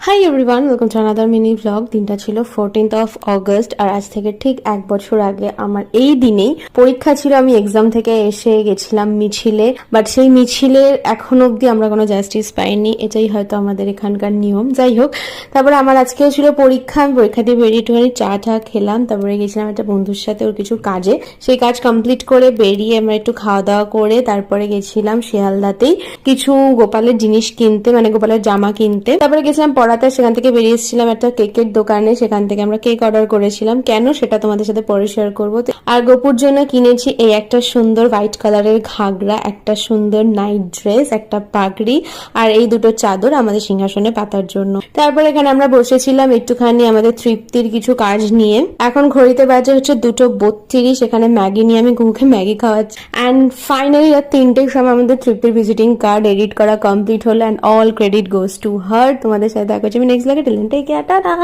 Hi everyone, welcome to another mini blog. দিনটা ছিল 14th of August, আর আজ থেকে ঠিক 1 বছর আগে আমার এই দিনেই পরীক্ষা ছিল। আমি এক্সাম থেকে এসে গেছিলাম মিছিলে, বাট সেই মিছিলের এখন অব্দি আমরা কোনো জাস্টিস পাইনি। এটাই হয়তো আমাদের এখানকার নিয়ম। যাই হোক, তারপরে আমার আজকেও ছিল পরীক্ষা। আমি পরীক্ষা দিয়ে বেরিয়ে একটুখানি চা খেলাম, তারপরে গেছিলাম একটা বন্ধুর সাথে ওর কিছু কাজে। সেই কাজ কমপ্লিট করে বেরিয়ে আমরা একটু খাওয়া দাওয়া করে তারপরে গেছিলাম শিয়ালদাতেই কিছু গোপালের জিনিস কিনতে, মানে গোপালের জামা কিনতে। তারপরে গেছিলাম পড়াতে, সেখান থেকে বেরিয়ে এসেছিলাম একটা কেকের দোকানে। সেখান থেকে আমরা কেক অর্ডার করেছিলাম। কেন সেটা তোমাদের সাথে পরে শেয়ার করবো। আর গোপুর জন্য কিনেছি এই একটা সুন্দর হোয়াইট কালারের ঘাগরা, একটা সুন্দর নাইট ড্রেস, একটা পাগড়ি, আর এই দুটো চাদর আমাদের সিংহাসনে পাতার জন্য। তারপর এখানে আমরা বসেছিলাম একটুখানি আমাদের তৃপ্তির কিছু কাজ নিয়ে। এখন ঘড়িতে বাজে হচ্ছে 2:32। এখানে ম্যাগি নিয়ে আমি গুমুখে ম্যাগি খাওয়াচ্ছি। অ্যান্ড ফাইনালি রাত 3টের সময় আমাদের তৃপ্তির ভিজিটিং কার্ড এডিট করা কমপ্লিট হলো, and all credit goes to her. তোমাদের সাথে দেখা হচ্ছে আমি নেক্সট লাগে। Take care, tata.